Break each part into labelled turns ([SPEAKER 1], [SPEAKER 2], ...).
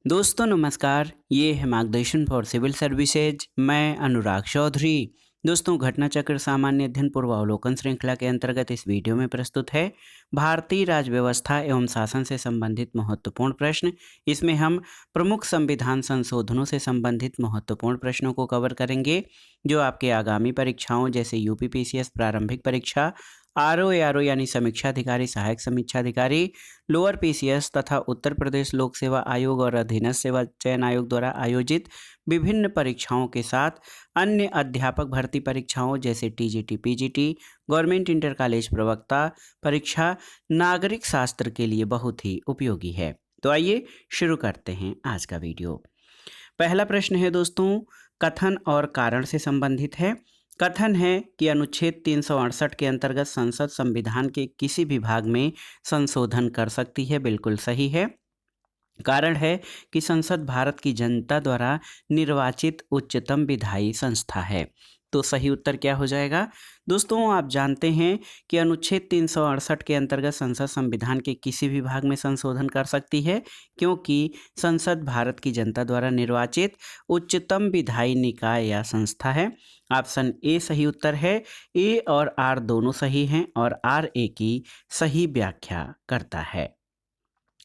[SPEAKER 1] दोस्तों नमस्कार, ये है मार्गदर्शन फॉर सिविल सर्विसेज। मैं अनुराग चौधरी। दोस्तों घटना चक्र सामान्य अध्ययन पूर्वावलोकन श्रृंखला के अंतर्गत इस वीडियो में प्रस्तुत है भारतीय राज्य व्यवस्था एवं शासन से संबंधित महत्वपूर्ण प्रश्न। इसमें हम प्रमुख संविधान संशोधनों से संबंधित महत्वपूर्ण प्रश्नों को कवर करेंगे जो आपके आगामी परीक्षाओं जैसे यूपीपीसीएस प्रारंभिक परीक्षा, आरओ यानी समीक्षा अधिकारी, सहायक समीक्षा अधिकारी, लोअर पीसीएस तथा उत्तर प्रदेश लोक सेवा आयोग और अधीनस्थ सेवा चयन आयोग द्वारा आयोजित विभिन्न परीक्षाओं के साथ अन्य अध्यापक भर्ती परीक्षाओं जैसे TGT, PGT, government inter college प्रवक्ता परीक्षा नागरिक शास्त्र के लिए बहुत ही उपयोगी है। तो आइए शुरू करते हैं आज का वीडियो। पहला प्रश्न है दोस्तों, कथन और कारण से संबंधित है। कथन है कि अनुच्छेद 368 के अंतर्गत संसद संविधान के किसी भी भाग में संशोधन कर सकती है। बिल्कुल सही है। कारण है कि संसद भारत की जनता द्वारा निर्वाचित उच्चतम विधायी संस्था है। तो सही उत्तर क्या हो जाएगा? दोस्तों आप जानते हैं कि अनुच्छेद 368 के अंतर्गत संसद संविधान के किसी भी भाग में संशोधन कर सकती है क्योंकि संसद भारत की जनता द्वारा निर्वाचित उच्चतम विधायी निकाय या संस्था है। ऑप्शन ए सही उत्तर है। ए और आर दोनों सही हैं और आर ए की सही व्याख्या करता है।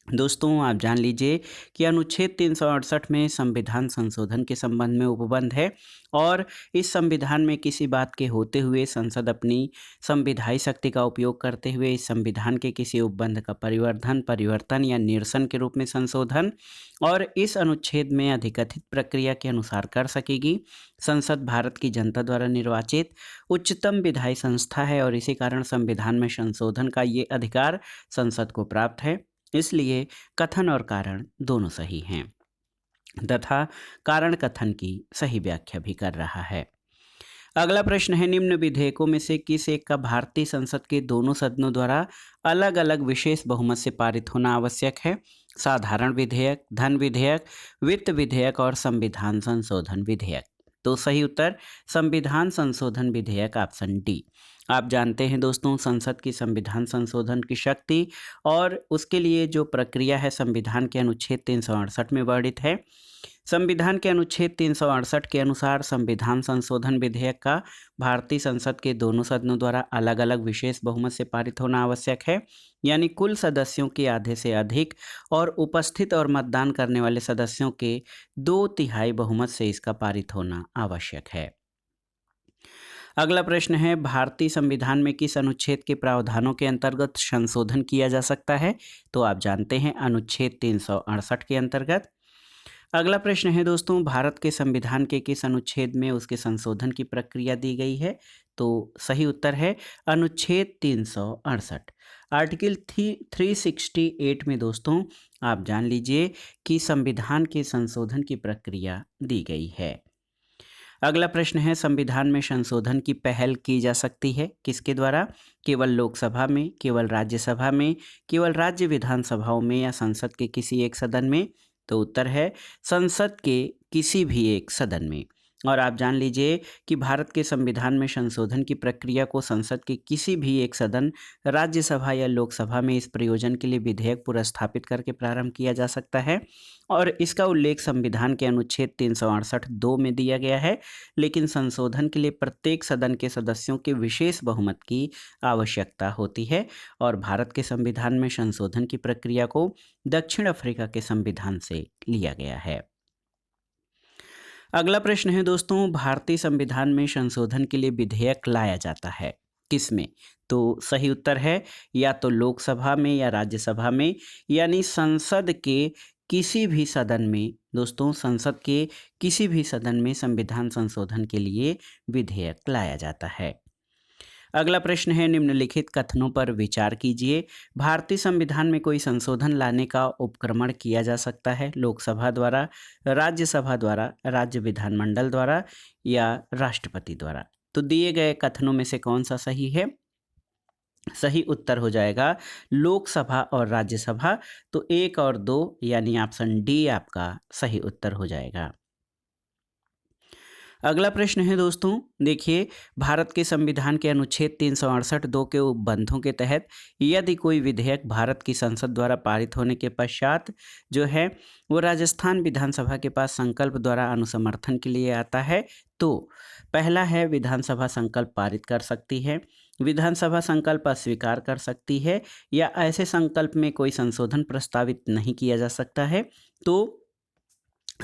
[SPEAKER 1] दोस्तों आप जान लीजिए कि अनुच्छेद 368 में संविधान संशोधन के संबंध में उपबंध है और इस संविधान में किसी बात के होते हुए संसद अपनी संविधायी शक्ति का उपयोग करते हुए इस संविधान के किसी उपबंध का परिवर्तन या निरसन के रूप में संशोधन और इस अनुच्छेद में अधिकथित प्रक्रिया के अनुसार कर सकेगी। संसद भारत की जनता द्वारा निर्वाचित उच्चतम विधायी संस्था है और इसी कारण संविधान में संशोधन का ये अधिकार संसद को प्राप्त है। इसलिए कथन और कारण दोनों सही हैं तथा कारण कथन की सही व्याख्या भी कर रहा है। अगला प्रश्न है, निम्न विधेयकों में से किस एक का भारतीय संसद के दोनों सदनों द्वारा अलग अलग विशेष बहुमत से पारित होना आवश्यक है? साधारण विधेयक, धन विधेयक, वित्त विधेयक और संविधान संशोधन विधेयक। तो सही उत्तर संविधान संशोधन विधेयक ऑप्शन डी। आप जानते हैं दोस्तों संसद की संविधान संशोधन की शक्ति और उसके लिए जो प्रक्रिया है संविधान के अनुच्छेद 368 में वर्णित है। संविधान के अनुच्छेद 368 के अनुसार संविधान संशोधन विधेयक का भारतीय संसद के दोनों सदनों द्वारा अलग अलग विशेष बहुमत से पारित होना आवश्यक है, यानी कुल सदस्यों के आधे से अधिक और उपस्थित और मतदान करने वाले सदस्यों के 2/3 बहुमत से इसका पारित होना आवश्यक है। अगला प्रश्न है, भारतीय संविधान में किस अनुच्छेद के प्रावधानों के अंतर्गत संशोधन किया जा सकता है? तो आप जानते हैं अनुच्छेद 368 के अंतर्गत। अगला प्रश्न है दोस्तों, भारत के संविधान के किस अनुच्छेद में उसके संशोधन की प्रक्रिया दी गई है? तो सही उत्तर है अनुच्छेद 368। आर्टिकल 368 में दोस्तों आप जान लीजिए कि संविधान के संशोधन की प्रक्रिया दी गई है। अगला प्रश्न है, संविधान में संशोधन की पहल की जा सकती है किसके द्वारा? केवल लोकसभा में, केवल राज्यसभा में, केवल राज्य विधानसभाओं में या संसद के किसी एक सदन में? तो उत्तर है संसद के किसी भी एक सदन में। और आप जान लीजिए कि भारत के संविधान में संशोधन की प्रक्रिया को संसद के किसी भी एक सदन, राज्यसभा या लोकसभा में इस प्रयोजन के लिए विधेयक पुरस्थापित करके प्रारंभ किया जा सकता है और इसका उल्लेख संविधान के अनुच्छेद 368(2) में दिया गया है। लेकिन संशोधन के लिए प्रत्येक सदन के सदस्यों के विशेष बहुमत की आवश्यकता होती है और भारत के संविधान में संशोधन की प्रक्रिया को दक्षिण अफ्रीका के संविधान से लिया गया है। अगला प्रश्न है दोस्तों, भारतीय संविधान में संशोधन के लिए विधेयक लाया जाता है किसमें? तो सही उत्तर है या तो लोकसभा में या राज्यसभा में, यानी संसद के किसी भी सदन में। दोस्तों संसद के किसी भी सदन में संविधान संशोधन के लिए विधेयक लाया जाता है। अगला प्रश्न है, निम्नलिखित कथनों पर विचार कीजिए। भारतीय संविधान में कोई संशोधन लाने का उपक्रमण किया जा सकता है लोकसभा द्वारा, राज्यसभा द्वारा, राज्य विधानमंडल द्वारा या राष्ट्रपति द्वारा। तो दिए गए कथनों में से कौन सा सही है? सही उत्तर हो जाएगा लोकसभा और राज्यसभा। तो 1 और 2 यानी ऑप्शन डी आपका सही उत्तर हो जाएगा। अगला प्रश्न है दोस्तों, देखिए भारत के संविधान के अनुच्छेद 368(2) के उपबंधों के तहत यदि कोई विधेयक भारत की संसद द्वारा पारित होने के पश्चात जो है वो राजस्थान विधानसभा के पास संकल्प द्वारा अनुसमर्थन के लिए आता है, तो पहला है विधानसभा संकल्प पारित कर सकती है, विधानसभा संकल्प अस्वीकार कर सकती है, या ऐसे संकल्प में कोई संशोधन प्रस्तावित नहीं किया जा सकता है। तो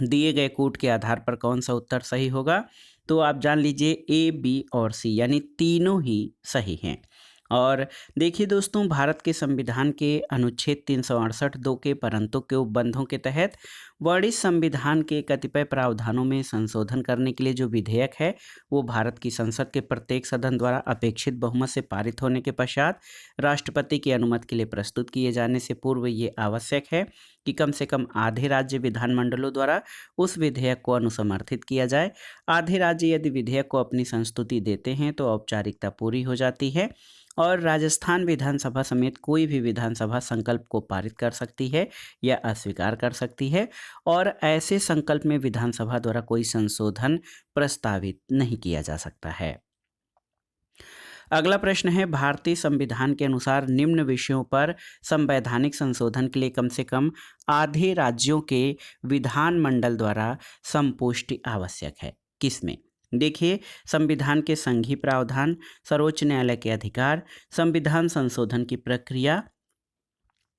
[SPEAKER 1] दिए गए कोड के आधार पर कौन सा उत्तर सही होगा, तो आप जान लीजिए ए, बी और सी यानी तीनों ही सही हैं। और देखिए दोस्तों, भारत के संविधान के अनुच्छेद 368(2) के परंतु के उपबंधों के तहत वर्णित संविधान के कतिपय प्रावधानों में संशोधन करने के लिए जो विधेयक है वो भारत की संसद के प्रत्येक सदन द्वारा अपेक्षित बहुमत से पारित होने के पश्चात राष्ट्रपति की अनुमति के लिए प्रस्तुत किए जाने से पूर्व ये आवश्यक है कि कम से कम आधे राज्य विधानमंडलों द्वारा उस विधेयक को अनुसमर्थित किया जाए। आधे राज्य यदि विधेयक को अपनी संस्तुति देते हैं तो औपचारिकता पूरी हो जाती है और राजस्थान विधानसभा समेत कोई भी विधानसभा संकल्प को पारित कर सकती है या अस्वीकार कर सकती है, और ऐसे संकल्प में विधानसभा द्वारा कोई संशोधन प्रस्तावित नहीं किया जा सकता है। अगला प्रश्न है, भारतीय संविधान के अनुसार निम्न विषयों पर संवैधानिक संशोधन के लिए कम से कम आधे राज्यों के विधानमंडल द्वारा संपुष्टि आवश्यक है। किसमें? देखिए, संविधान के संघीय प्रावधान, सर्वोच्च न्यायालय के अधिकार, संविधान संशोधन की प्रक्रिया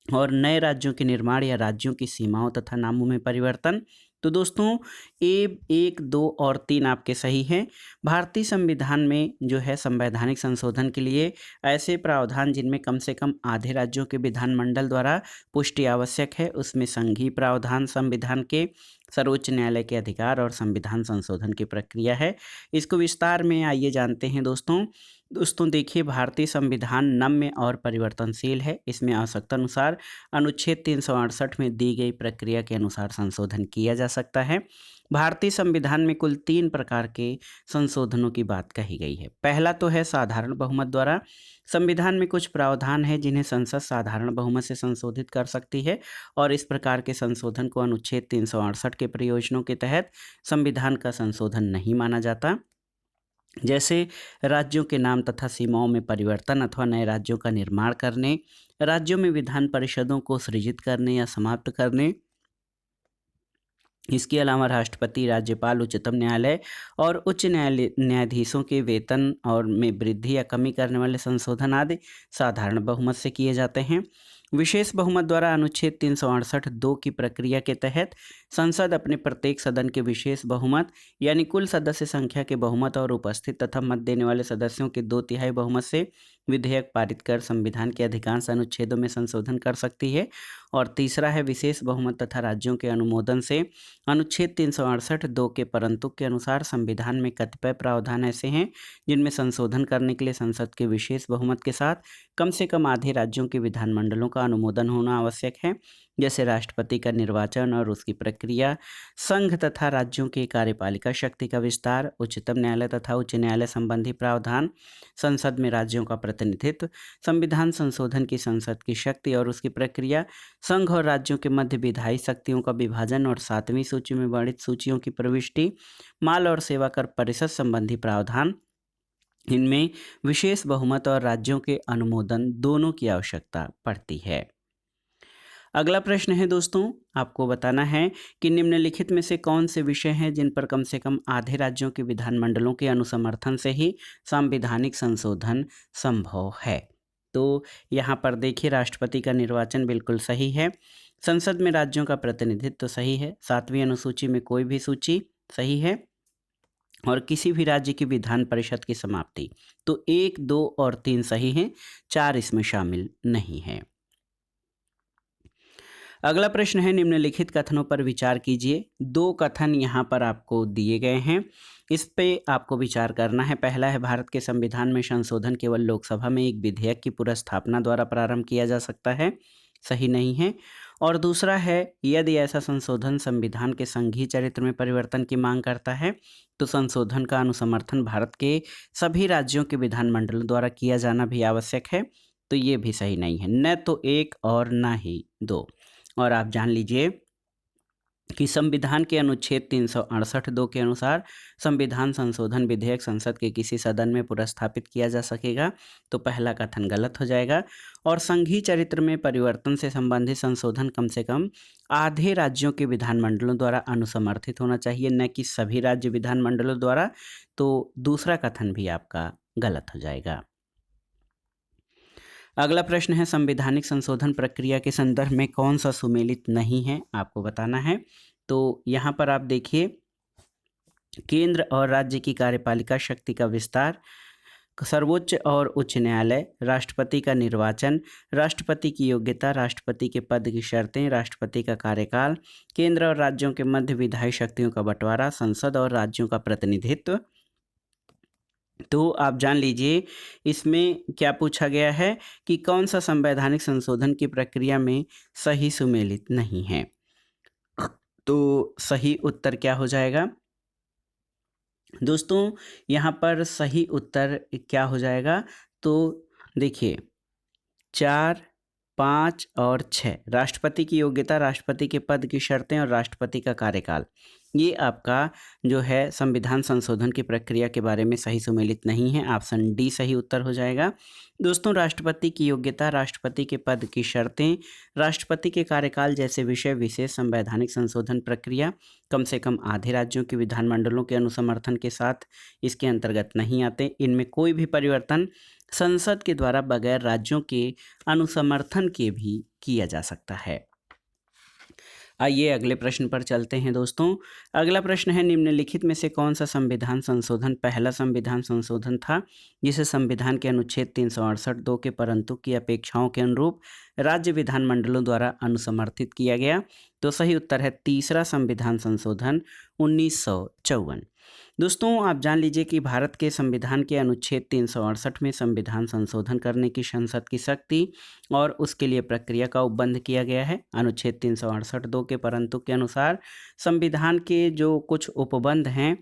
[SPEAKER 1] और नए राज्यों के निर्माण या राज्यों की सीमाओं तथा नामों में परिवर्तन। तो दोस्तों ए 1, 2 और 3 आपके सही हैं। भारतीय संविधान में जो है संवैधानिक संशोधन के लिए ऐसे प्रावधान जिनमें कम से कम आधे राज्यों के विधानमंडल द्वारा पुष्टि आवश्यक है, उसमें संघीय प्रावधान, संविधान के, सर्वोच्च न्यायालय के अधिकार और संविधान संशोधन की प्रक्रिया है। इसको विस्तार में आइए जानते हैं दोस्तों देखिए, भारतीय संविधान नम्य और परिवर्तनशील है। इसमें आवश्यकता अनुसार अनुच्छेद 368 में दी गई प्रक्रिया के अनुसार संशोधन किया जा सकता है। भारतीय संविधान में कुल 3 प्रकार के संशोधनों की बात कही गई है। पहला तो है साधारण बहुमत द्वारा। संविधान में कुछ प्रावधान है जिन्हें संसद साधारण बहुमत से संशोधित कर सकती है और इस प्रकार के संशोधन को अनुच्छेद 368 के प्रयोजनों के तहत संविधान का संशोधन नहीं माना जाता। जैसे राज्यों के नाम तथा सीमाओं में परिवर्तन अथवा नए राज्यों का निर्माण करने, राज्यों में विधान परिषदों को सृजित करने या समाप्त करने। इसके अलावा राष्ट्रपति, राज्यपाल, उच्चतम न्यायालय और उच्च न्यायाधीशों के वेतन और में वृद्धि या कमी करने वाले संशोधन आदि साधारण बहुमत से किए जाते हैं। विशेष बहुमत द्वारा अनुच्छेद 368(2) की प्रक्रिया के तहत संसद अपने प्रत्येक सदन के विशेष बहुमत यानी कुल सदस्य संख्या के बहुमत और उपस्थित तथा मत देने वाले सदस्यों के 2/3 बहुमत से विधेयक पारित कर संविधान के अधिकांश अनुच्छेदों में संशोधन कर सकती है। और तीसरा है विशेष बहुमत तथा राज्यों के अनुमोदन से अनुच्छेद 368(2) के परंतु के अनुसार संविधान में कतिपय प्रावधान ऐसे हैं जिनमें संशोधन करने के लिए संसद के विशेष बहुमत के साथ कम से कम आधे राज्यों के विधानमंडलों का अनुमोदन होना आवश्यक है। जैसे राष्ट्रपति का निर्वाचन और उसकी प्रक्रिया, संघ तथा राज्यों की कार्यपालिका शक्ति का विस्तार, उच्चतम न्यायालय तथा उच्च न्यायालय संबंधी प्रावधान, संसद में राज्यों का प्रतिनिधित्व, संविधान संशोधन की संसद की शक्ति और उसकी प्रक्रिया, संघ और राज्यों के मध्य विधायी शक्तियों का विभाजन और 7वीं सूची में वर्णित सूचियों की प्रविष्टि, माल और सेवा कर परिषद संबंधी प्रावधान। इनमें विशेष बहुमत और राज्यों के अनुमोदन दोनों की आवश्यकता पड़ती है। अगला प्रश्न है दोस्तों, आपको बताना है कि निम्नलिखित में से कौन से विषय हैं जिन पर कम से कम आधे राज्यों के विधानमंडलों के अनुसमर्थन से ही संवैधानिक संशोधन संभव है। तो यहाँ पर देखिए, राष्ट्रपति का निर्वाचन बिल्कुल सही है, संसद में राज्यों का प्रतिनिधित्व तो सही है, 7वीं अनुसूची में कोई भी सूची सही है, और किसी भी राज्य की विधान परिषद की समाप्ति। तो 1, 2 और 3 सही हैं, 4 इसमें शामिल नहीं है। अगला प्रश्न है, निम्नलिखित कथनों पर विचार कीजिए। 2 कथन यहाँ पर आपको दिए गए हैं, इस पे आपको विचार करना है। पहला है, भारत के संविधान में संशोधन केवल लोकसभा में एक विधेयक की पुरस्थापना द्वारा प्रारंभ किया जा सकता है, सही नहीं है। और दूसरा है, यदि ऐसा संशोधन संविधान के संघीय चरित्र में परिवर्तन की मांग करता है तो संशोधन का अनुसमर्थन भारत के सभी राज्यों के विधानमंडलों द्वारा किया जाना भी आवश्यक है, तो ये भी सही नहीं है, न तो 1 और न ही 2। और आप जान लीजिए कि संविधान के अनुच्छेद 368(2) के अनुसार संविधान संशोधन विधेयक संसद के किसी सदन में पुरस्थापित किया जा सकेगा, तो पहला कथन गलत हो जाएगा। और संघीय चरित्र में परिवर्तन से संबंधित संशोधन कम से कम आधे राज्यों के विधानमंडलों द्वारा अनुसमर्थित होना चाहिए, न कि सभी राज्य विधानमंडलों द्वारा, तो दूसरा कथन भी आपका गलत हो जाएगा। अगला प्रश्न है, संवैधानिक संशोधन प्रक्रिया के संदर्भ में कौन सा सुमेलित नहीं है, आपको बताना है। तो यहाँ पर आप देखिए, केंद्र और राज्य की कार्यपालिका शक्ति का विस्तार, सर्वोच्च और उच्च न्यायालय, राष्ट्रपति का निर्वाचन, राष्ट्रपति की योग्यता, राष्ट्रपति के पद की शर्तें, राष्ट्रपति का कार्यकाल, केंद्र और राज्यों के मध्य विधायी शक्तियों का बंटवारा, संसद और राज्यों का प्रतिनिधित्व। तो आप जान लीजिए इसमें क्या पूछा गया है कि कौन सा संवैधानिक संशोधन की प्रक्रिया में सही सुमेलित नहीं है। तो सही उत्तर क्या हो जाएगा दोस्तों, यहाँ पर सही उत्तर क्या हो जाएगा, तो देखिए 4, 5 और 6, राष्ट्रपति की योग्यता, राष्ट्रपति के पद की शर्तें और राष्ट्रपति का कार्यकाल, ये आपका जो है संविधान संशोधन की प्रक्रिया के बारे में सही सुमेलित नहीं है। ऑप्शन डी सही उत्तर हो जाएगा। दोस्तों, राष्ट्रपति की योग्यता, राष्ट्रपति के पद की शर्तें, राष्ट्रपति के कार्यकाल जैसे विषय विशेष संवैधानिक संशोधन प्रक्रिया कम से कम आधे राज्यों के विधानमंडलों के अनुसमर्थन के साथ इसके अंतर्गत नहीं आते। इनमें कोई भी परिवर्तन संसद के द्वारा बगैर राज्यों के अनुसमर्थन के भी किया जा सकता है। आइए अगले प्रश्न पर चलते हैं दोस्तों। अगला प्रश्न है, निम्नलिखित में से कौन सा संविधान संशोधन पहला संविधान संशोधन था जिसे संविधान के अनुच्छेद 368(2) के परंतु की अपेक्षाओं के अनुरूप राज्य विधानमंडलों द्वारा अनुसमर्थित किया गया। तो सही उत्तर है तीसरा संविधान संशोधन 1954। दोस्तों, आप जान लीजिए कि भारत के संविधान के अनुच्छेद 368 में संविधान संशोधन करने की संसद की शक्ति और उसके लिए प्रक्रिया का उपबंध किया गया है। अनुच्छेद 368(2) के परंतु के अनुसार संविधान के जो कुछ उपबंध हैं,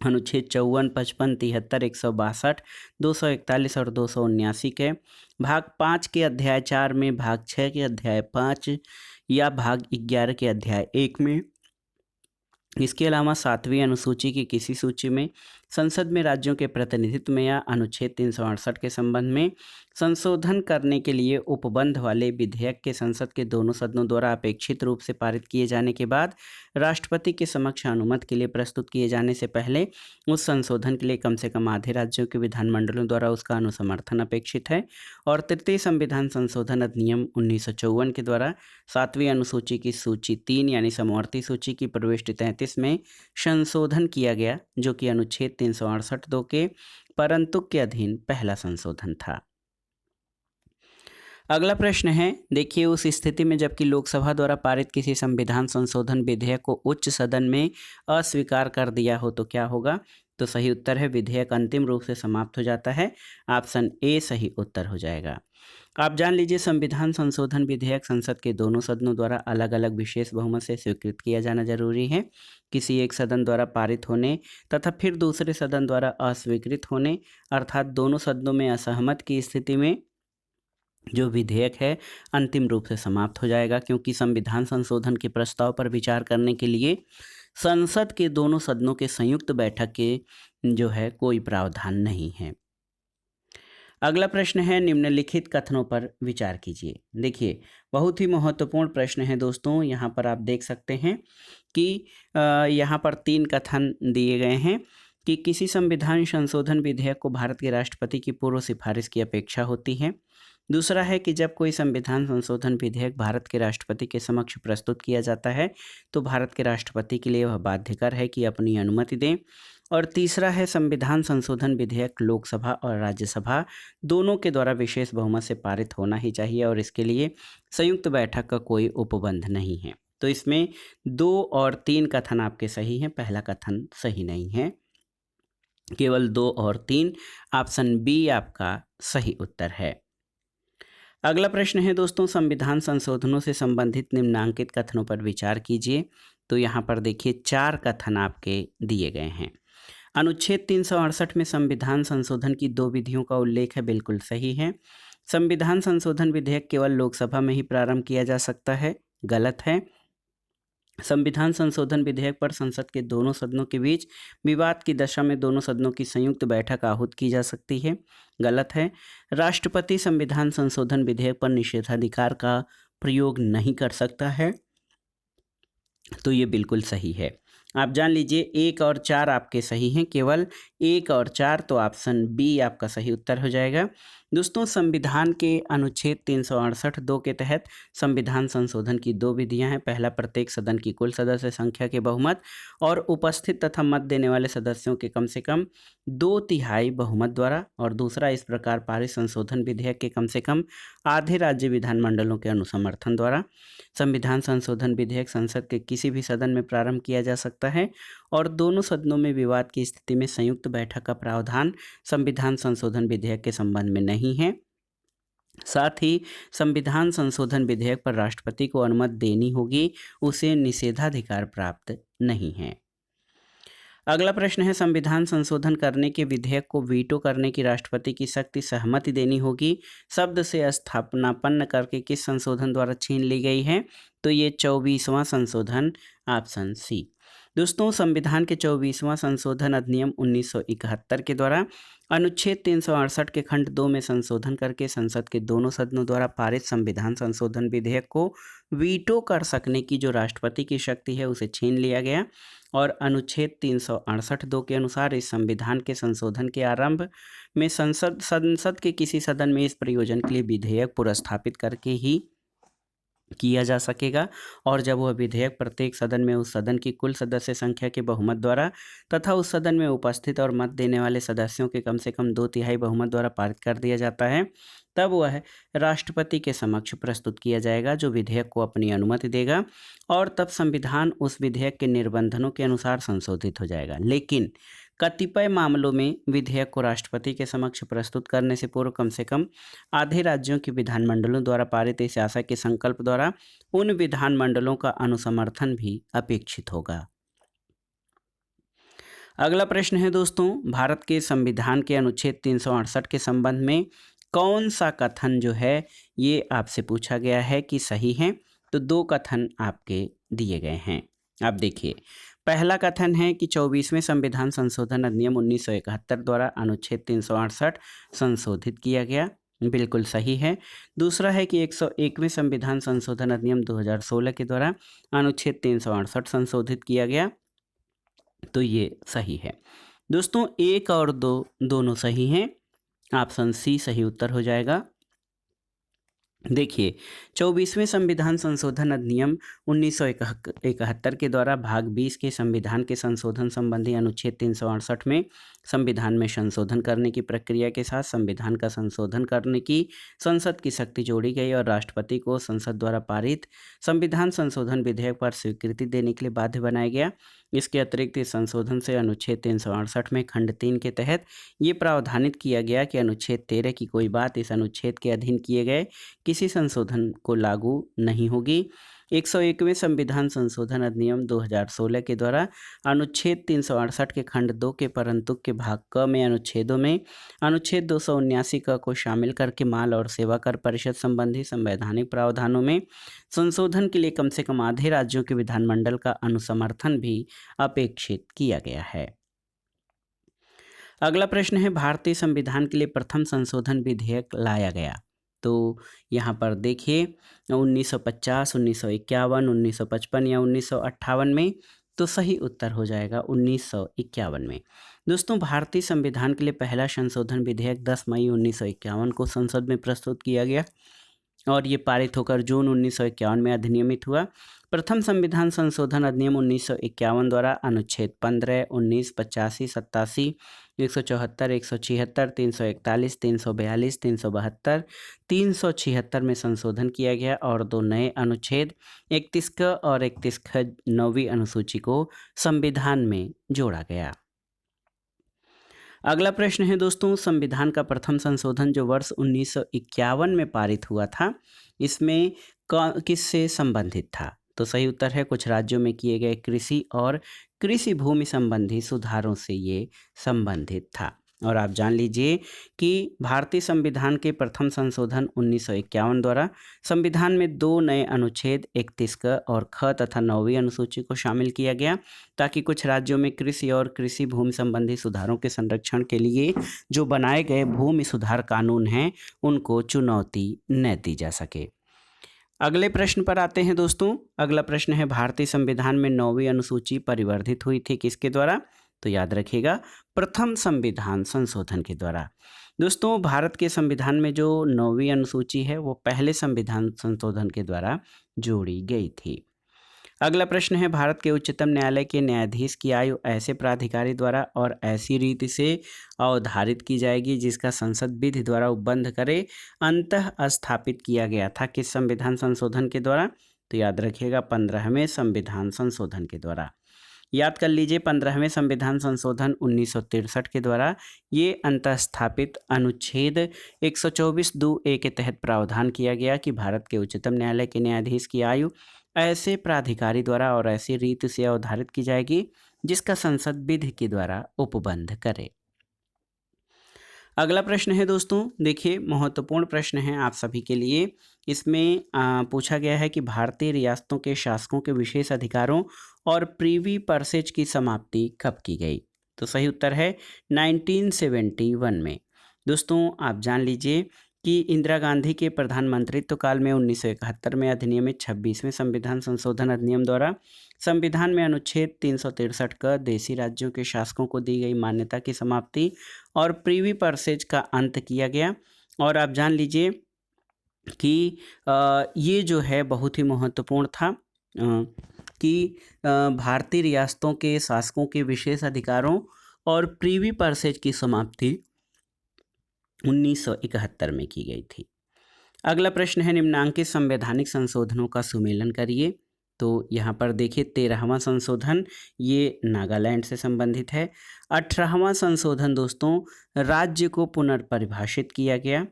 [SPEAKER 1] अनुच्छेद 54, 55, 73, 162, 241 और 279 के भाग 5 के अध्याय 4 में, भाग 6 के अध्याय 5 या भाग 11 के अध्याय 1 में, इसके अलावा 7वीं अनुसूची की किसी सूची में, संसद में राज्यों के प्रतिनिधित्व में या अनुच्छेद 368 के संबंध में संशोधन करने के लिए उपबंध वाले विधेयक के संसद के दोनों सदनों द्वारा अपेक्षित रूप से पारित किए जाने के बाद राष्ट्रपति के समक्ष अनुमति के लिए प्रस्तुत किए जाने से पहले उस संशोधन के लिए कम से कम आधे राज्यों के विधानमंडलों द्वारा उसका अनुसमर्थन अपेक्षित है। और तृतीय संविधान संशोधन अधिनियम 1954 के द्वारा 7वीं अनुसूची की सूची 3 यानी समवर्ती सूची की प्रविष्टि 33 में संशोधन किया गया, जो कि अनुच्छेद 368(2) के परंतु के अधीन पहला संशोधन था। अगला प्रश्न है, देखिए उस स्थिति में जबकि लोकसभा द्वारा पारित किसी संविधान संशोधन विधेयक को उच्च सदन में अस्वीकार कर दिया हो तो क्या होगा। तो सही उत्तर है विधेयक अंतिम रूप से समाप्त हो जाता है। ऑप्शन ए सही उत्तर हो जाएगा। आप जान लीजिए संविधान संशोधन विधेयक संसद के दोनों सदनों द्वारा अलग अलग विशेष बहुमत से स्वीकृत किया जाना जरूरी है। किसी एक सदन द्वारा पारित होने तथा फिर दूसरे सदन द्वारा अस्वीकृत होने अर्थात दोनों सदनों में असहमत की स्थिति में जो विधेयक है अंतिम रूप से समाप्त हो जाएगा, क्योंकि संविधान संशोधन के प्रस्ताव पर विचार करने के लिए संसद के दोनों सदनों के संयुक्त बैठक के जो है कोई प्रावधान नहीं है। अगला प्रश्न है, निम्नलिखित कथनों पर विचार कीजिए। देखिए बहुत ही महत्वपूर्ण प्रश्न है दोस्तों। यहाँ पर आप देख सकते हैं कि यहाँ पर 3 कथन दिए गए हैं कि किसी संविधान संशोधन विधेयक को भारत के राष्ट्रपति की पूर्व सिफारिश की अपेक्षा होती है। दूसरा है कि जब कोई संविधान संशोधन विधेयक भारत के राष्ट्रपति के समक्ष प्रस्तुत किया जाता है तो भारत के राष्ट्रपति के लिए वह बाध्यकर है कि अपनी अनुमति दें। और तीसरा है संविधान संशोधन विधेयक लोकसभा और राज्यसभा दोनों के द्वारा विशेष बहुमत से पारित होना ही चाहिए और इसके लिए संयुक्त बैठक का कोई उपबंध नहीं है। तो इसमें 2 और 3 कथन आपके सही हैं, पहला कथन सही नहीं है। केवल 2 और 3, ऑप्शन बी आपका सही उत्तर है। अगला प्रश्न है दोस्तों, संविधान संशोधनों से संबंधित निम्नांकित कथनों पर विचार कीजिए। तो यहाँ पर देखिए 4 कथन आपके दिए गए हैं। अनुच्छेद 368 में संविधान संशोधन की 2 विधियों का उल्लेख है, बिल्कुल सही है। संविधान संशोधन विधेयक केवल लोकसभा में ही प्रारंभ किया जा सकता है, गलत है। संविधान संशोधन विधेयक पर संसद के दोनों सदनों के बीच विवाद की दशा में दोनों सदनों की संयुक्त बैठक आहूत की जा सकती है। गलत है। राष्ट्रपति संविधान संशोधन विधेयक पर निषेधाधिकार का प्रयोग नहीं कर सकता है, तो ये बिल्कुल सही है। आप जान लीजिए 1 और 4 आपके सही हैं, केवल 1 और 4, तो ऑप्शन बी आपका सही उत्तर हो जाएगा। दोस्तों, संविधान के अनुच्छेद 368(2) के तहत संविधान संशोधन की 2 विधियां हैं। पहला, प्रत्येक सदन की कुल सदस्य संख्या के बहुमत और उपस्थित तथा मत देने वाले सदस्यों के कम से कम 2/3 बहुमत द्वारा, और दूसरा, इस प्रकार पारित संशोधन विधेयक के कम से कम आधे राज्य विधानमंडलों के अनुसमर्थन द्वारा। संविधान संशोधन विधेयक संसद के किसी भी सदन में प्रारंभ किया जा सकता है और दोनों सदनों में विवाद की स्थिति में संयुक्त बैठक का प्रावधान संविधान संशोधन विधेयक के संबंध में नहीं है। साथ ही संविधान संशोधन विधेयक पर राष्ट्रपति को अनुमति देनी होगी, उसे निषेधाधिकार प्राप्त नहीं है। अगला प्रश्न है, संविधान संशोधन करने के विधेयक को वीटो करने की राष्ट्रपति की सख्त सहमति देनी होगी शब्द से स्थापनापन्न करके किस संशोधन द्वारा छीन ली गई है? तो ये 24वां संशोधन, ऑप्शन सी। दोस्तों, संविधान के 24वां संशोधन अधिनियम 1971 के द्वारा अनुच्छेद 368 के खंड 2 में संशोधन करके संसद के दोनों सदनों द्वारा पारित संविधान संशोधन विधेयक को वीटो कर सकने की जो राष्ट्रपति की शक्ति है, उसे छीन लिया गया और अनुच्छेद 368(2) के अनुसार इस संविधान के संशोधन के आरंभ में संसद के किसी सदन में इस प्रयोजन के लिए विधेयक पुरस्थापित करके ही किया जा सकेगा, और जब वह विधेयक प्रत्येक सदन में उस सदन की कुल सदस्य संख्या के बहुमत द्वारा तथा उस सदन में उपस्थित और मत देने वाले सदस्यों के कम से कम 2/3 बहुमत द्वारा पारित कर दिया जाता है, तब वह राष्ट्रपति के समक्ष प्रस्तुत किया जाएगा, जो विधेयक को अपनी अनुमति देगा, और तब संविधान उस विधेयक के निबंधनों के अनुसार संशोधित हो जाएगा। लेकिन कतिपय मामलों में विधेयक को राष्ट्रपति के समक्ष प्रस्तुत करने से पूर्व कम से कम आधे राज्यों के विधानमंडलों द्वारा पारित इस आशय के संकल्प द्वारा उन विधानमंडलों का अनुसमर्थन भी अपेक्षित होगा। अगला प्रश्न है दोस्तों, भारत के संविधान के अनुच्छेद 368 के संबंध में कौन सा कथन जो है ये आपसे पूछा गया है कि सही है? तो 2 कथन आपके दिए गए हैं। आप देखिए, पहला कथन है कि 24वें संविधान संशोधन अधिनियम 1971 द्वारा अनुच्छेद 368 संशोधित किया गया, बिल्कुल सही है। दूसरा है कि 101वें संविधान संशोधन अधिनियम 2016 के द्वारा अनुच्छेद 368 संशोधित किया गया, तो ये सही है। दोस्तों, 1 और 2 दोनों सही हैं, ऑप्शन सी सही उत्तर हो जाएगा। देखिए, 24वें संविधान संशोधन अधिनियम 1971 के द्वारा भाग 20 के संविधान के संशोधन संबंधी अनुच्छेद 368 में संविधान में संशोधन करने की प्रक्रिया के साथ संविधान का संशोधन करने की संसद की शक्ति जोड़ी गई और राष्ट्रपति को संसद द्वारा पारित संविधान संशोधन विधेयक पर स्वीकृति देने के लिए बाध्य बनाया गया। इसके अतिरिक्त इस संशोधन से अनुच्छेद 368 में खंड 3 के तहत ये प्रावधानित किया गया कि अनुच्छेद 13 की कोई बात इस अनुच्छेद के अधीन किए गए किसी संशोधन को लागू नहीं होगी। 101वें संविधान संशोधन अधिनियम 2016 के द्वारा अनुच्छेद 368 के खंड 2 के परंतु के भाग क में अनुच्छेदों में अनुच्छेद 279 क को शामिल करके माल और सेवा कर परिषद संबंधी संवैधानिक प्रावधानों में संशोधन के लिए कम से कम आधे राज्यों के विधानमंडल का अनुसमर्थन भी अपेक्षित किया गया है। अगला प्रश्न है, भारतीय संविधान के लिए प्रथम संशोधन विधेयक लाया गया, तो यहाँ पर देखिए 1950, 1951, 1955 या 1958 में, तो सही उत्तर हो जाएगा 1951 में। दोस्तों, भारतीय संविधान के लिए पहला संशोधन विधेयक 10 मई 1951 को संसद में प्रस्तुत किया गया और ये पारित होकर जून 1951 में अधिनियमित हुआ। प्रथम संविधान संशोधन अधिनियम 1951 द्वारा अनुच्छेद 15, 19, 85, 87, 174, 176, 341, 342, 372, 376 में संशोधन किया गया और 2 नए अनुच्छेद 31 क और 31 ख 9वीं अनुसूची को संविधान में जोड़ा गया। अगला प्रश्न है दोस्तों, संविधान का प्रथम संशोधन जो वर्ष 1951 में पारित हुआ था, इसमें किससे संबंधित था? तो सही उत्तर है कुछ राज्यों में किए गए कृषि और कृषि भूमि संबंधी सुधारों से ये संबंधित था। और आप जान लीजिए कि भारतीय संविधान के प्रथम संशोधन 1951 द्वारा संविधान में 2 नए अनुच्छेद 31 क और ख तथा 9वीं अनुसूची को शामिल किया गया, ताकि कुछ राज्यों में कृषि और कृषि भूमि संबंधी सुधारों के संरक्षण के लिए जो बनाए गए भूमि सुधार कानून हैं उनको चुनौती न दी जा सके। अगले प्रश्न पर आते हैं दोस्तों। अगला प्रश्न है, भारतीय संविधान में 9वीं अनुसूची परिवर्धित हुई थी किसके द्वारा? तो याद रखिएगा, प्रथम संविधान संशोधन के द्वारा। दोस्तों, भारत के संविधान में जो 9वीं अनुसूची है वो पहले संविधान संशोधन के द्वारा जोड़ी गई थी। अगला प्रश्न है, भारत के उच्चतम न्यायालय के न्यायाधीश की आयु ऐसे प्राधिकारी द्वारा और ऐसी रीति से अवधारित की जाएगी जिसका संसद विधि द्वारा उपबंध करे अंतः स्थापित किया गया था किस संविधान संशोधन के द्वारा? तो याद रखिएगा, 15वें संविधान संशोधन के द्वारा। याद कर लीजिए, 15वें संविधान संशोधन 1963 के द्वारा ये अंतः स्थापित अनुच्छेद 124(2)(a) के तहत प्रावधान किया गया कि भारत के उच्चतम न्यायालय के न्यायाधीश की आयु ऐसे प्राधिकारी द्वारा और ऐसी रीति से अवधारित की जाएगी जिसका संसद विधि के द्वारा उपबंध करे। अगला प्रश्न है दोस्तों, देखिए महत्वपूर्ण प्रश्न है आप सभी के लिए। इसमें पूछा गया है कि भारतीय रियासतों के शासकों के विशेष अधिकारों और प्रीवी पर्सेज की समाप्ति कब की गई? तो सही उत्तर है 1971 में। दोस्तों, आप जान लीजिए कि इंदिरा गांधी के प्रधानमंत्रित्व काल में 1971 में अधिनियमित 26वें संविधान संशोधन अधिनियम द्वारा संविधान में अनुच्छेद 363 का देशी राज्यों के शासकों को दी गई मान्यता की समाप्ति और प्रीवी पर्सेज का अंत किया गया। और आप जान लीजिए कि ये जो है बहुत ही महत्वपूर्ण था कि भारतीय रियासतों के शासकों के विशेष अधिकारों और प्रीवी पर्सेज की समाप्ति 1971 में की गई थी। अगला प्रश्न है, निम्नांकित संवैधानिक संशोधनों का सुमेलन करिए। तो यहाँ पर देखिए 13वां संशोधन ये नागालैंड से संबंधित है। 18वां संशोधन दोस्तों राज्य को पुनर्परिभाषित किया गया।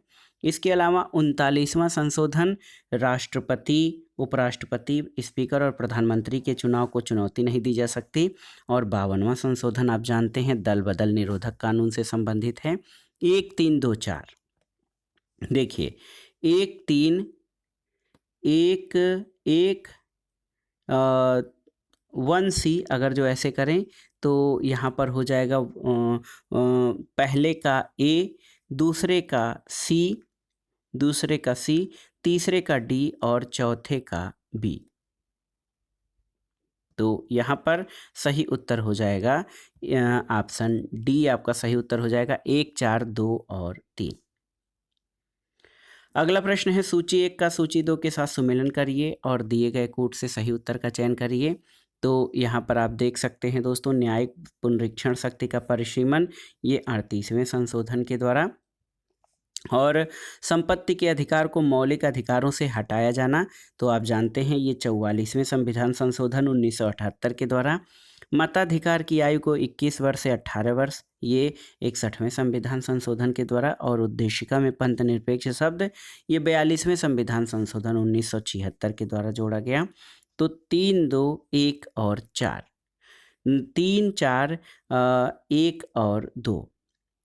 [SPEAKER 1] इसके अलावा 39वां संशोधन राष्ट्रपति, उपराष्ट्रपति, स्पीकर और प्रधानमंत्री के चुनाव को चुनौती नहीं दी जा सकती। और 52वां संशोधन आप जानते हैं दल बदल निरोधक कानून से संबंधित है। 1, 3, 2, 4 देखिए 1, 3, 1, 1C अगर जो ऐसे करें तो यहाँ पर हो जाएगा पहले का A, दूसरे का C, तीसरे का D और चौथे का B। तो यहाँ पर सही उत्तर हो जाएगा ऑप्शन डी आपका सही उत्तर हो जाएगा 1, 4, 2 और 3। अगला प्रश्न है, सूची 1 का सूची 2 के साथ सुमेलन करिए और दिए गए कूट से सही उत्तर का चयन करिए। तो यहाँ पर आप देख सकते हैं दोस्तों, न्यायिक पुनरीक्षण शक्ति का परिसीमन ये 38वें संशोधन के द्वारा, और संपत्ति के अधिकार को मौलिक अधिकारों से हटाया जाना तो आप जानते हैं ये 44वें संविधान संशोधन 1978 के द्वारा। मताधिकार की आयु को 21 वर्ष से 18 वर्ष ये 61वें संविधान संशोधन के द्वारा, और उद्देशिका में पंथ निरपेक्ष शब्द ये 42वें संविधान संशोधन 1976 के द्वारा जोड़ा गया। तो 3, 2, 1 और 4, 3, 4, 1 और 2,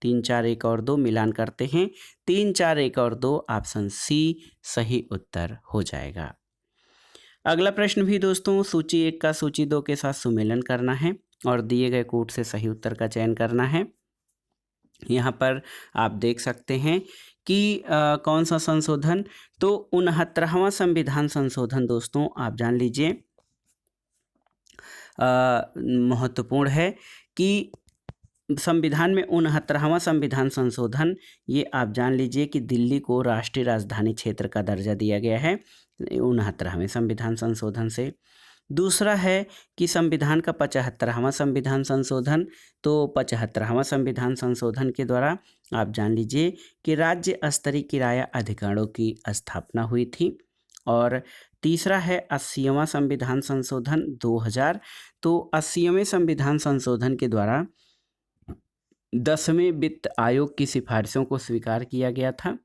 [SPEAKER 1] 3, 4, 1 और 2 मिलान करते हैं 3, 4, 1 और 2 ऑप्शन सी सही उत्तर हो जाएगा। अगला प्रश्न भी दोस्तों सूची 1 का सूची 2 के साथ सुमेलन करना है और दिए गए कूट से सही उत्तर का चयन करना है। यहाँ पर आप देख सकते हैं कि कौन सा संशोधन, तो 69वां संविधान संशोधन दोस्तों आप जान लीजिए महत्वपूर्ण है कि संविधान में 69वां संविधान संशोधन ये आप जान लीजिए कि दिल्ली को राष्ट्रीय राजधानी क्षेत्र का दर्जा दिया गया है 69वें संविधान संशोधन से। दूसरा है कि संविधान का 75वां संविधान संशोधन, तो 75वां संविधान संशोधन के द्वारा आप जान लीजिए कि राज्य स्तरीय किराया अधिकारों की स्थापना हुई थी। और तीसरा है 80वां संविधान संशोधन 2000, तो 80वें संविधान संशोधन के द्वारा 10वें वित्त आयोग की सिफारिशों को स्वीकार किया गया था।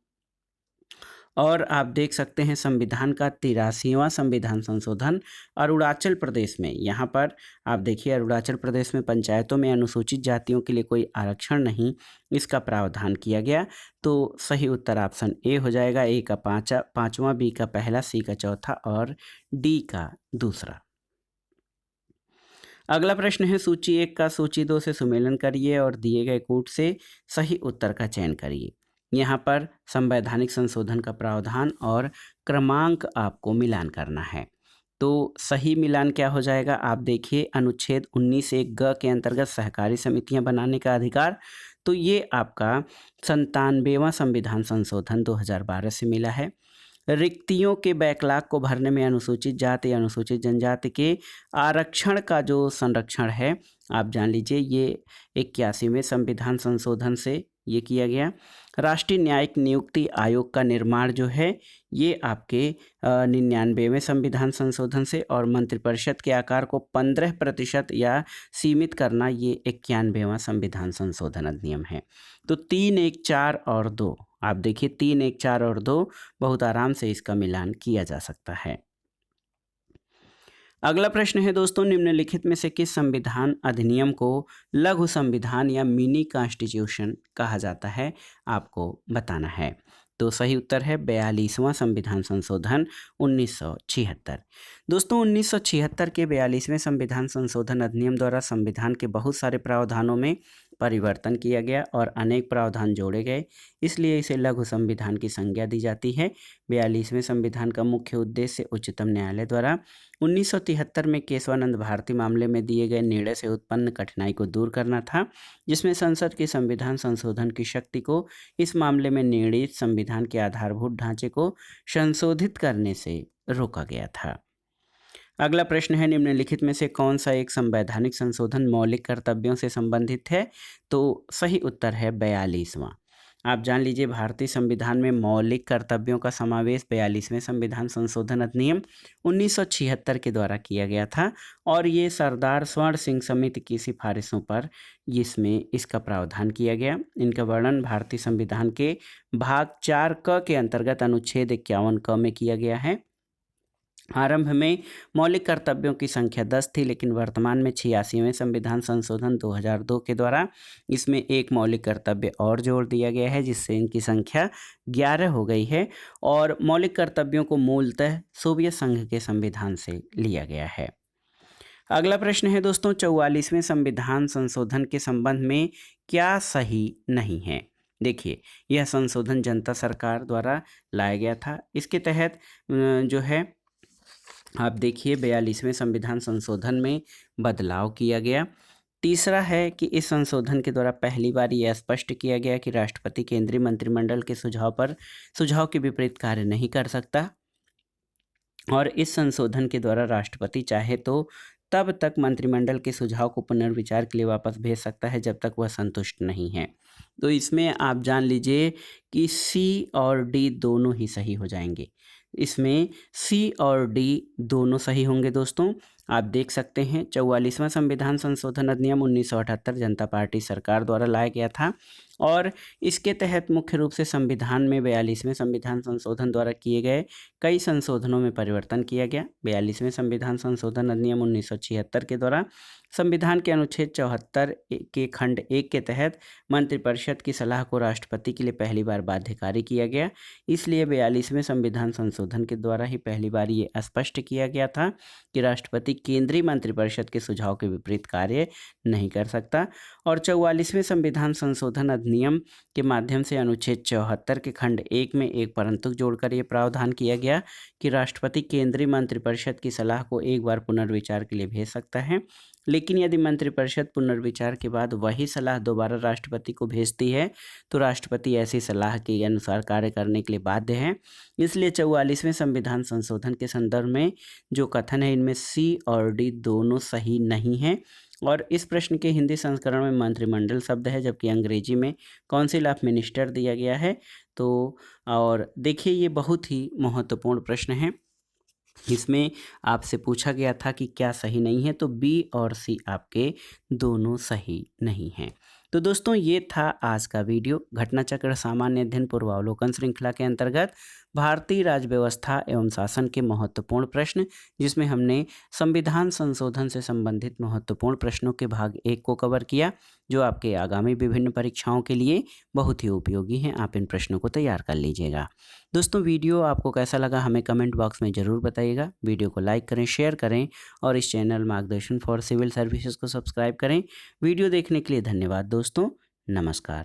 [SPEAKER 1] और आप देख सकते हैं संविधान का 83वां संविधान संशोधन अरुणाचल प्रदेश में, यहाँ पर आप देखिए अरुणाचल प्रदेश में पंचायतों में अनुसूचित जातियों के लिए कोई आरक्षण नहीं, इसका प्रावधान किया गया। तो सही उत्तर ऑप्शन ए हो जाएगा। ए का पाँचवा, बी का पहला, सी का चौथा और डी का दूसरा। अगला प्रश्न है सूची 1 का सूची 2 से सुमेलन करिए और दिए गए कूट से सही उत्तर का चयन करिए। यहाँ पर संवैधानिक संशोधन का प्रावधान और क्रमांक आपको मिलान करना है। तो सही मिलान क्या हो जाएगा, आप देखिए अनुच्छेद 19(1) ग के अंतर्गत सहकारी समितियां बनाने का अधिकार, तो ये आपका 97वां संविधान संशोधन 2012 से मिला है। रिक्तियों के बैकलॉग को भरने में अनुसूचित जाति या अनुसूचित जनजाति के आरक्षण का जो संरक्षण है, आप जान लीजिए ये 81वें संविधान संशोधन से ये किया गया। राष्ट्रीय न्यायिक नियुक्ति आयोग का निर्माण जो है ये आपके 99वें संविधान संशोधन से, और मंत्रिपरिषद के आकार को 15% या सीमित करना ये 91वां संविधान संशोधन अधिनियम है। तो 3, 1, 4 और 2, आप देखिए 3, 1, 4 और 2 बहुत आराम से इसका मिलान किया जा सकता है। अगला प्रश्न है दोस्तों, निम्नलिखित में से किस संविधान अधिनियम को लघु संविधान या मिनी कॉन्स्टिट्यूशन कहा जाता है, आपको बताना है। तो सही उत्तर है 42वां संविधान संशोधन 1976। दोस्तों 1976 के 42वें संविधान संशोधन अधिनियम द्वारा संविधान के बहुत सारे प्रावधानों में परिवर्तन किया गया और अनेक प्रावधान जोड़े गए, इसलिए इसे लघु संविधान की संज्ञा दी जाती है। 42वें संविधान का मुख्य उद्देश्य उच्चतम न्यायालय द्वारा 1973 में केशवानंद भारती मामले में दिए गए निर्णय से उत्पन्न कठिनाई को दूर करना था, जिसमें संसद के संविधान संशोधन की शक्ति को इस मामले में निर्णित संविधान के आधारभूत ढांचे को संशोधित करने से रोका गया था। अगला प्रश्न है, निम्नलिखित में से कौन सा एक संवैधानिक संशोधन मौलिक कर्तव्यों से संबंधित है, तो सही उत्तर है 42वां। आप जान लीजिए भारतीय संविधान में मौलिक कर्तव्यों का समावेश 42वें संविधान संशोधन अधिनियम 1976 के द्वारा किया गया था, और ये सरदार स्वर्ण सिंह समिति की सिफारिशों पर इसमें इसका प्रावधान किया गया। इनका वर्णन भारतीय संविधान के भाग 4 क के अंतर्गत अनुच्छेद 51 क में किया गया है। आरंभ में मौलिक कर्तव्यों की संख्या 10 थी, लेकिन वर्तमान में 86वें संविधान संशोधन 2002 के द्वारा इसमें एक मौलिक कर्तव्य और जोड़ दिया गया है, जिससे इनकी संख्या 11 हो गई है, और मौलिक कर्तव्यों को मूलतः सोवियत संघ के संविधान से लिया गया है। अगला प्रश्न है दोस्तों, 44वें संविधान संशोधन के संबंध में क्या सही नहीं है। देखिए यह संशोधन जनता सरकार द्वारा लाया गया था। इसके तहत जो है आप देखिए 42वें संविधान संशोधन में बदलाव किया गया। तीसरा है कि इस संशोधन के द्वारा पहली बार यह स्पष्ट किया गया कि राष्ट्रपति केंद्रीय मंत्रिमंडल के सुझाव के विपरीत कार्य नहीं कर सकता, और इस संशोधन के द्वारा राष्ट्रपति चाहे तो तब तक मंत्रिमंडल के सुझाव को पुनर्विचार के लिए वापस भेज सकता है जब तक वह संतुष्ट नहीं है। तो इसमें आप जान लीजिए कि सी और डी दोनों ही सही हो जाएंगे। इसमें सी और डी दोनों सही होंगे दोस्तों। आप देख सकते हैं 44वां संविधान संशोधन अधिनियम 1978 जनता पार्टी सरकार द्वारा लाया गया था, और इसके तहत मुख्य रूप से संविधान में 42वें संविधान संशोधन द्वारा किए गए कई संशोधनों में परिवर्तन किया गया। 42वें संविधान संशोधन अधिनियम 1976 के द्वारा संविधान के अनुच्छेद 74 के खंड 1 के तहत मंत्रिपरिषद की सलाह को राष्ट्रपति के लिए पहली बार बाध्यकारी किया गया। इसलिए 42वें संविधान संशोधन के द्वारा ही पहली बार ये स्पष्ट किया गया था कि राष्ट्रपति केंद्रीय मंत्रिपरिषद के सुझाव के विपरीत कार्य नहीं कर सकता। और 44वें संविधान संशोधन अधिनियम के माध्यम से अनुच्छेद 74 के खंड 1 में एक परंतु जोड़कर ये प्रावधान किया गया कि राष्ट्रपति केंद्रीय मंत्रिपरिषद की सलाह को एक बार पुनर्विचार के लिए भेज सकता है, लेकिन यदि मंत्रिपरिषद पुनर्विचार के बाद वही सलाह दोबारा राष्ट्रपति को भेजती है तो राष्ट्रपति ऐसी सलाह के अनुसार कार्य करने के लिए बाध्य है। इसलिए 44वें संविधान संशोधन के संदर्भ में जो कथन है इनमें सी और डी दोनों सही नहीं है। और इस प्रश्न के हिंदी संस्करण में मंत्रिमंडल शब्द है, जबकि अंग्रेजी में काउंसिल ऑफ मिनिस्टर दिया गया है। तो और देखिए ये बहुत ही महत्वपूर्ण प्रश्न है। इसमें आपसे पूछा गया था कि क्या सही नहीं है, तो बी और सी आपके दोनों सही नहीं हैं। तो दोस्तों ये था आज का वीडियो। घटना चक्र सामान्य अध्ययन पूर्वावलोकन श्रृंखला के अंतर्गत भारतीय राज्य व्यवस्था एवं शासन के महत्वपूर्ण प्रश्न, जिसमें हमने संविधान संशोधन से संबंधित महत्वपूर्ण प्रश्नों के भाग 1 को कवर किया, जो आपके आगामी विभिन्न परीक्षाओं के लिए बहुत ही उपयोगी हैं। आप इन प्रश्नों को तैयार कर लीजिएगा। दोस्तों, वीडियो आपको कैसा लगा हमें कमेंट बॉक्स में ज़रूर बताइएगा। वीडियो को लाइक करें, शेयर करें और इस चैनल मार्गदर्शन फॉर सिविल सर्विसेज को सब्सक्राइब करें। वीडियो देखने के लिए धन्यवाद दोस्तों। नमस्कार।